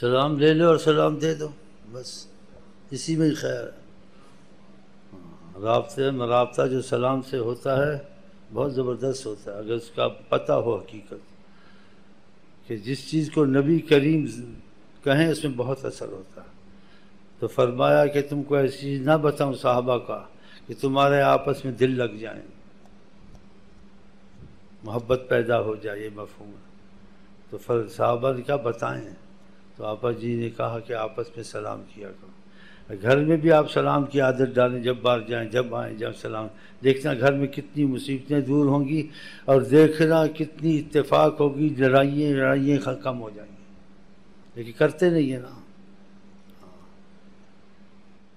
سلام لے لو اور سلام دے دو، بس اسی میں ہی خیر ہے۔ رابطہ جو سلام سے ہوتا ہے بہت زبردست ہوتا ہے، اگر اس کا پتہ ہو حقیقت کہ جس چیز کو نبی کریم کہیں اس میں بہت اثر ہوتا ہے۔ تو فرمایا کہ تم کو ایسی چیز نہ بتاؤں صحابہ کا کہ تمہارے آپس میں دل لگ جائیں، محبت پیدا ہو جائے، یہ مفہوم ہے۔ تو صحابہ نے کیا بتائیں؟ تو آپا جی نے کہا کہ آپس میں سلام کیا کرو۔ گھر میں بھی آپ سلام کی عادت ڈالیں، جب باہر جائیں، جب آئیں، جب سلام۔ دیکھنا گھر میں کتنی مصیبتیں دور ہوں گی، اور دیکھنا کتنی اتفاق ہوگی، لڑائیاں کم ہو جائیں گی، لیکن کرتے نہیں ہیں نا۔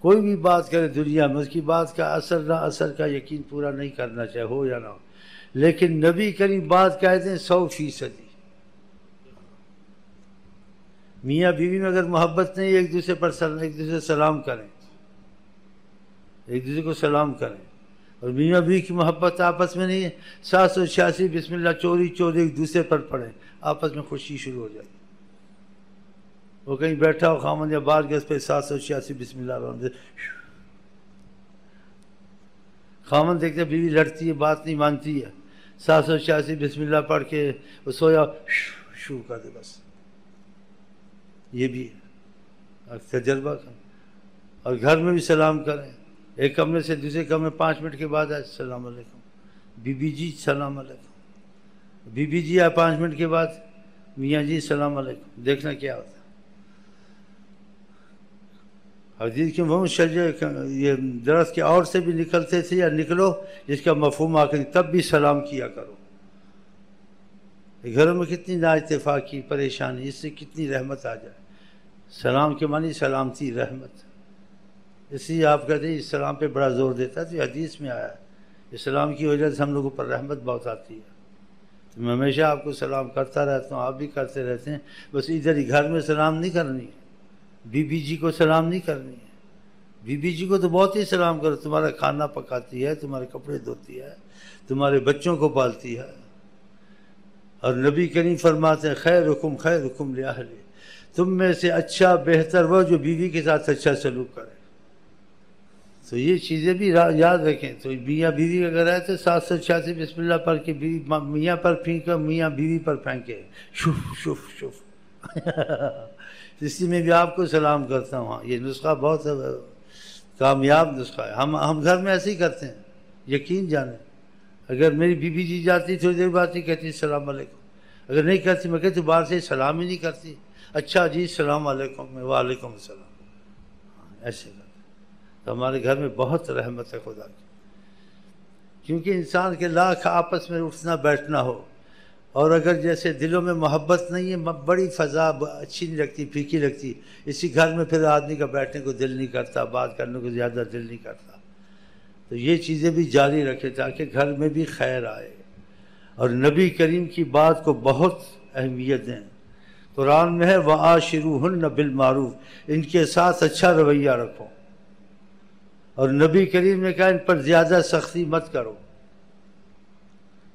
کوئی بھی بات کرے دنیا میں، اس کی بات کا اثر نہ اثر کا یقین پورا نہیں کرنا چاہے ہو یا نہ ہو، لیکن نبی کریم بات کہتے ہیں 100%۔ میاں بیوی میں اگر محبت نہیں، ایک دوسرے سے سلام کریں، ایک دوسرے کو سلام کریں۔ اور میاں بیوی کی محبت آپس میں نہیں ہے، 786 بسم اللہ چوری ایک دوسرے پر پڑھیں، آپس میں خوشی شروع ہو جائے گی۔ وہ کہیں بیٹھا ہو خامن یا بار گیس پہ 786 بسم اللہ الرحمن الرحیم، خامن دیکھتے بیوی لڑتی ہے، بات نہیں مانتی ہے، 786 بسم اللہ پڑھ کے وہ سویا شروع کر دے، بس یہ بھی ہے تجربہ کریں۔ اور گھر میں بھی سلام کریں، ایک کمرے سے دوسرے کمرے 5 منٹ کے بعد آئے السلام علیکم، بی بی جی السلام علیکم، بی بی جی آئے 5 منٹ کے بعد میاں جی السلام علیکم، دیکھنا کیا ہوتا ہے۔ حدیث کے یہ درخت کے اور سے بھی نکلتے تھے، یا نکلو جس کا مفہوم آ کر تب بھی سلام کیا کرو۔ گھروں میں کتنی نا اتفاقی، پریشانی، اس سے کتنی رحمت آ جائے۔ سلام کے معنی سلامتی، رحمت، اس لیے آپ کہتے ہیں اسلام پہ بڑا زور دیتا ہے، تو حدیث میں آیا ہے اسلام کی وجہ سے ہم لوگوں پر رحمت بہت آتی ہے۔ تو میں ہمیشہ آپ کو سلام کرتا رہتا ہوں، آپ بھی کرتے رہتے ہیں، بس ادھر ہی گھر میں سلام نہیں کرنی ہے، بی بی جی کو سلام نہیں کرنی ہے۔ بی بی جی کو تو بہت ہی سلام کرو، تمہارا کھانا پکاتی ہے، تمہارے کپڑے دھوتی ہے، تمہارے بچوں کو پالتی ہے۔ اور نبی کریم فرماتے ہیں خیرکم لأہلہ، تم میں سے اچھا بہتر وہ جو بیوی کے ساتھ اچھا سلوک کرے۔ تو یہ چیزیں بھی یاد رکھیں۔ تو میاں بیوی اگر ہے تو 786 بسم اللہ پڑھ کے میاں پر پھینکو، میاں بیوی پر پھینکے، شف اسی میں بھی آپ کو سلام کرتا ہوں۔ یہ نسخہ بہت کامیاب نسخہ ہے، ہم گھر میں ایسے ہی کرتے ہیں، یقین جانیں۔ اگر میری بی بی جی جاتی تھوڑی دیر بعد ہی کہتی السلام علیکم، اگر نہیں کرتی میں کہتی باہر سے سلام ہی نہیں کرتی، اچھا جی السلام علیکم، وعلیکم السلام، ایسے کرتے۔ تو ہمارے گھر میں بہت رحمت ہے خدا کی، کیونکہ انسان کے لاکھ آپس میں اٹھنا بیٹھنا ہو، اور اگر جیسے دلوں میں محبت نہیں ہے، بڑی فضا اچھی نہیں لگتی، پھیکی لگتی، اسی گھر میں پھر آدمی کا بیٹھنے کو دل نہیں کرتا، بات کرنے کو زیادہ دل نہیں کرتا۔ تو یہ چیزیں بھی جاری رکھے تاکہ گھر میں بھی خیر آئے، اور نبی کریم کی بات کو بہت اہمیت دیں۔ قرآن میں ہے وَعَاشِرُوهُنَّ بِالْمَعْرُوفِ، ان کے ساتھ اچھا رویہ رکھو، اور نبی کریم نے کہا ان پر زیادہ سختی مت کرو،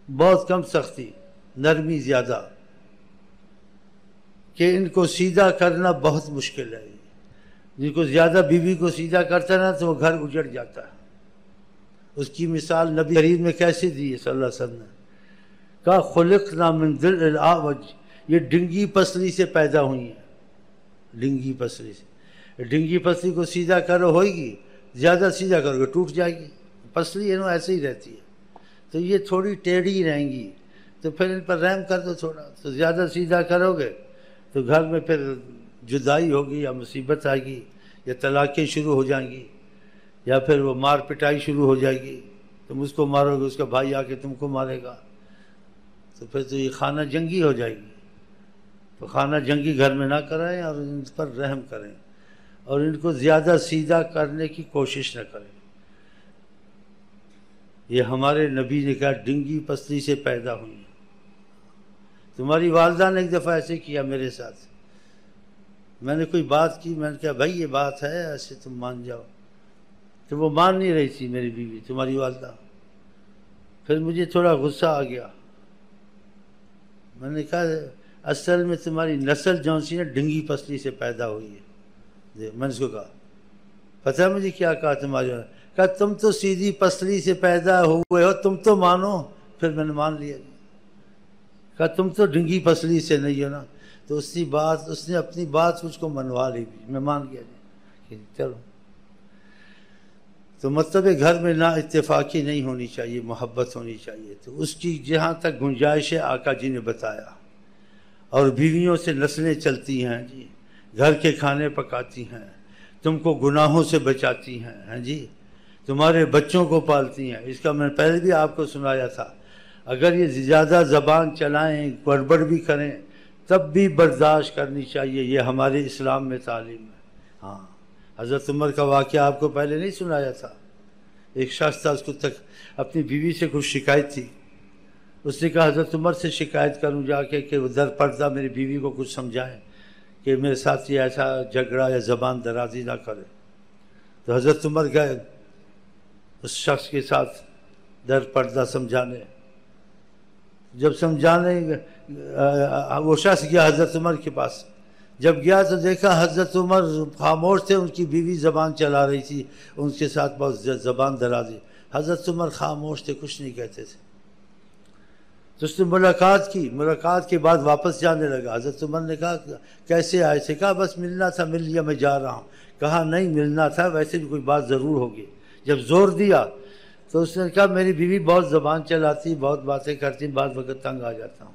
بہت کم سختی، نرمی زیادہ، کہ ان کو سیدھا کرنا بہت مشکل ہے۔ جن کو زیادہ بیوی کو سیدھا کرتا نا تو وہ گھر اجڑ جاتا ہے۔ اس کی مثال نبی کریم نے کیسے دی ہے صلی اللہ علیہ وسلم نے کہا خلقنا من ضلع الاعوج، یہ ڈنگی پسلی سے پیدا ہوئی ہیں، ڈنگی پسلی سے۔ ڈنگی پسلی کو سیدھا کرو ہوئے گی، زیادہ سیدھا کرو گے ٹوٹ جائے گی، پسلی ہے نا ایسے ہی رہتی ہے، تو یہ تھوڑی ٹیڑھی رہیں گی، تو پھر ان پر رحم کر دو تھوڑا، تو زیادہ سیدھا کرو گے تو گھر میں پھر جدائی ہوگی، یا مصیبت آئے گی، یا طلاقیں شروع ہو جائیں گی، یا پھر وہ مار پٹائی شروع ہو جائے گی، تم اس کو مارو گے، اس کا بھائی آ کے تم کو مارے گا، تو پھر تو یہ خانہ جنگی ہو جائے گی۔ تو خانہ جنگی گھر میں نہ کرائیں، اور ان پر رحم کریں، اور ان کو زیادہ سیدھا کرنے کی کوشش نہ کریں۔ یہ ہمارے نبی نے کہا ڈنگی پسلی سے پیدا ہوئی۔ تمہاری والدہ نے ایک دفعہ ایسے کیا میرے ساتھ، میں نے کوئی بات کی، میں نے کہا بھائی یہ بات ہے ایسے تم مان جاؤ، تو وہ مان نہیں رہی تھی میری بیوی، تمہاری والدہ۔ پھر مجھے تھوڑا غصہ آ گیا، میں نے کہا اصل میں تمہاری نسل جون سی نا ڈنگی پسلی سے پیدا ہوئی ہے. میں نے اس کو کہا پتہ ہے مجھے کیا کہا تمہارے؟ کہا تم تو سیدھی پسلی سے پیدا ہوئے ہو، تم تو مانو. پھر میں نے مان لیا. کہا تم تو ڈنگی پسلی سے نہیں ہو نا. تو اس نے اپنی بات مجھ کو منوا لی، میں مان گیا جی چلو. تو مطلب گھر میں نا اتفاقی نہیں ہونی چاہیے، محبت ہونی چاہیے. تو اس کی جہاں تک گنجائش ہے آقا جی نے بتایا. اور بیویوں سے نسلیں چلتی ہیں جی، گھر کے کھانے پکاتی ہیں، تم کو گناہوں سے بچاتی ہیں جی، تمہارے بچوں کو پالتی ہیں. اس کا میں پہلے بھی آپ کو سنایا تھا. اگر یہ زیادہ زبان چلائیں، گڑبڑ بھی کریں، تب بھی برداشت کرنی چاہیے. یہ ہمارے اسلام میں تعلیم ہے. ہاں، حضرت عمر کا واقعہ آپ کو پہلے نہیں سنایا تھا. ایک شخص تھا، اس کو تک اپنی بیوی سے کچھ شکایت تھی. اس نے کہا حضرت عمر سے شکایت کروں جا کے کہ وہ در پردہ میری بیوی کو کچھ سمجھائیں کہ میرے ساتھ یہ ایسا جھگڑا یا زبان درازی نہ کرے. تو حضرت عمر گئے اس شخص کے ساتھ در پردہ سمجھانے. جب سمجھانے وہ شخص گیا حضرت عمر کے پاس. جب گیا تو دیکھا حضرت عمر خاموش تھے، ان کی بیوی زبان چلا رہی تھی، ان کے ساتھ بہت زبان درازی. حضرت عمر خاموش تھے، کچھ نہیں کہتے تھے. تو اس نے ملاقات کی. ملاقات کے بعد واپس جانے لگا. حضرت عمر نے کہا کیسے آئے تھے؟ کہا بس ملنا تھا، مل لیا، میں جا رہا ہوں. کہا نہیں ملنا تھا، ویسے بھی کوئی بات ضرور ہوگی. جب زور دیا تو اس نے کہا میری بیوی بہت زبان چلاتی، بہت باتیں کرتی، بعض وقت تنگ آ جاتا ہوں.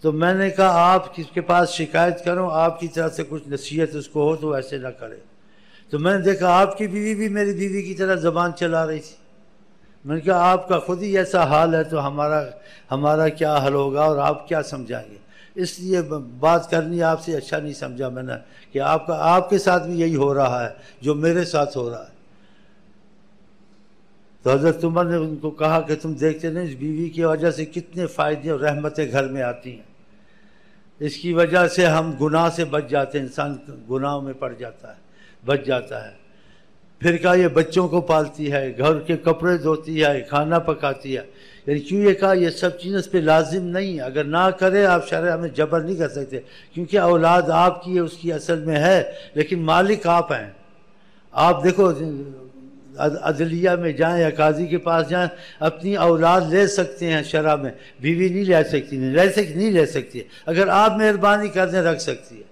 تو میں نے کہا آپ کس کے پاس شکایت کروں، آپ کی طرف سے کچھ نصیحت اس کو ہو تو ایسے نہ کرے. تو میں نے دیکھا آپ کی بیوی بھی میری بیوی کی طرح زبان چلا رہی تھی. میں نے کہا آپ کا خود ہی ایسا حال ہے تو ہمارا کیا حل ہوگا اور آپ کیا سمجھائیں گے؟ اس لیے بات کرنی آپ سے اچھا نہیں سمجھا میں نے کہ آپ کے ساتھ بھی یہی ہو رہا ہے جو میرے ساتھ ہو رہا ہے. تو حضرت عمر نے ان کو کہا کہ تم دیکھتے نہیں اس بیوی کی وجہ سے کتنے فائدے اور رحمتیں گھر میں آتی ہیں. اس کی وجہ سے ہم گناہ سے بچ جاتے ہیں، انسان گناہوں میں پڑ جاتا ہے، بچ جاتا ہے. پھر کہا یہ بچوں کو پالتی ہے، گھر کے کپڑے دھوتی ہے، کھانا پکاتی ہے. یعنی کیوں یہ کہا یہ سب چیزیں اس پہ لازم نہیں ہے. اگر نہ کرے آپ شرع میں جبر نہیں کر سکتے، کیونکہ اولاد آپ کی ہے، اس کی اصل میں ہے، لیکن مالک آپ ہیں. آپ دیکھو عدلیہ میں جائیں یا قاضی کے پاس جائیں، اپنی اولاد لے سکتے ہیں شرع میں، بیوی نہیں لے سکتی اگر آپ مہربانی کر دیں رکھ سکتی ہے.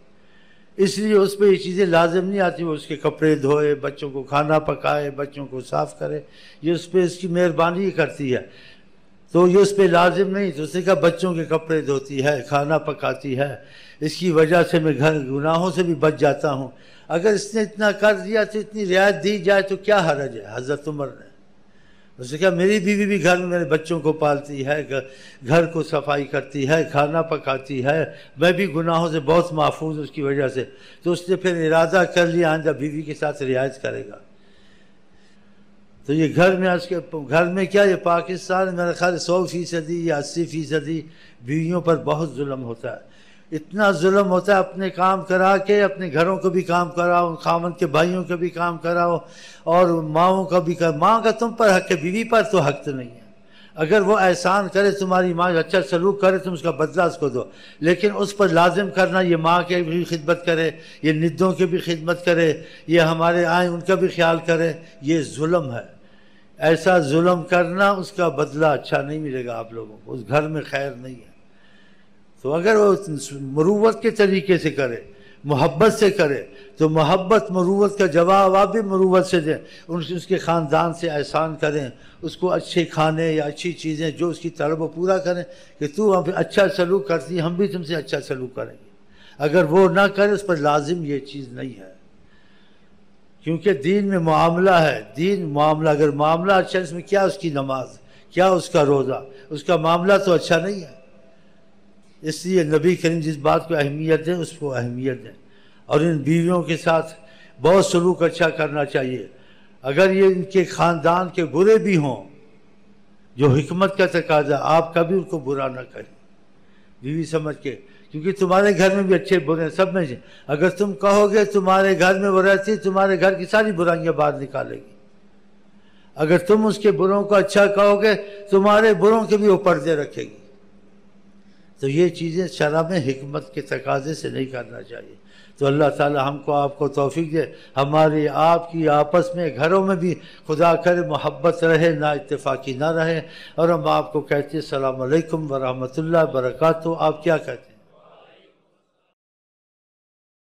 اس لیے اس پہ یہ چیزیں لازم نہیں آتی. وہ اس کے کپڑے دھوئے، بچوں کو کھانا پکائے، بچوں کو صاف کرے، یہ اس پہ اس کی مہربانی ہی کرتی ہے. تو یہ اس پہ لازم نہیں. تو اس نے کہا بچوں کے کپڑے دھوتی ہے، کھانا پکاتی ہے، اس کی وجہ سے میں گناہوں سے بھی بچ جاتا ہوں. اگر اس نے اتنا کر دیا تو اتنی رعایت دی جائے تو کیا حرج ہے؟ حضرت عمر نے اس نے کہا میری بیوی بھی گھر میں میرے بچوں کو پالتی ہے، گھر کو صفائی کرتی ہے، کھانا پکاتی ہے، میں بھی گناہوں سے بہت محفوظ ہوں اس کی وجہ سے. تو اس نے پھر ارادہ کر لیا آئندہ بیوی کے ساتھ رعایت کرے گا. تو یہ گھر میں کیا یہ پاکستان میرا خیال 100% یا 80% بیویوں پر بہت ظلم ہوتا ہے. اتنا ظلم ہوتا ہے، اپنے کام کرا کے اپنے گھروں کو بھی کام کراؤ، خاوند کے بھائیوں کو بھی کام کراؤ، اور ماؤں کا بھی ماں کا تم پر حق ہے، بیوی پر تو حق تو نہیں ہے. اگر وہ احسان کرے تمہاری ماں اچھا سلوک کرے تم اس کا بدلہ اس کو دو، لیکن اس پر لازم کرنا یہ ماں کے بھی خدمت کرے، یہ ندوں کی بھی خدمت کرے، یہ ہمارے آئیں ان کا بھی خیال کرے، یہ ظلم ہے. ایسا ظلم کرنا اس کا بدلہ اچھا نہیں ملے گا آپ لوگوں کو، اس گھر میں خیر نہیں ہے. تو اگر وہ مروت کے طریقے سے کرے، محبت سے کرے، تو محبت مروت کا جواب آپ بھی مروت سے دیں. اس کے خاندان سے احسان کریں، اس کو اچھے کھانے یا اچھی چیزیں جو اس کی طلب وہ پورا کریں کہ تو ہم اچھا سلوک کرتی، ہم بھی تم سے اچھا سلوک کریں گے. اگر وہ نہ کرے اس پر لازم یہ چیز نہیں ہے، کیونکہ دین میں معاملہ ہے. دین معاملہ، اگر معاملہ اچھا اس میں کیا اس کی نماز، کیا اس کا روزہ، اس کا معاملہ تو اچھا نہیں ہے. اس لیے نبی کریم جس بات کو اہمیت دیں اس کو اہمیت دیں، اور ان بیویوں کے ساتھ بہت سلوک اچھا کرنا چاہیے. اگر یہ ان کے خاندان کے برے بھی ہوں، جو حکمت کا تقاضا، آپ کبھی ان کو برا نہ کریں بیوی سمجھ کے، کیونکہ تمہارے گھر میں بھی اچھے برے سب میں سے. اگر تم کہو گے تمہارے گھر میں وہ رہتی، تمہارے گھر کی ساری برائیاں باہر نکالے گی. اگر تم اس کے بروں کو اچھا کہو گے، تمہارے بروں کے بھی وہ پردے رکھے گی. تو یہ چیزیں شرع میں حکمت کے تقاضے سے نہیں کرنا چاہیے۔ تو اللہ تعالی ہم کو آپ کو توفیق دے، ہماری آپ کی آپس میں گھروں میں بھی خدا کرے محبت رہے، نا اتفاقی نہ رہے۔ اور ہم آپ کو کہتے ہیں السلام علیکم ورحمۃ اللہ وبرکاتہ۔ آپ کیا کہتے ہیں؟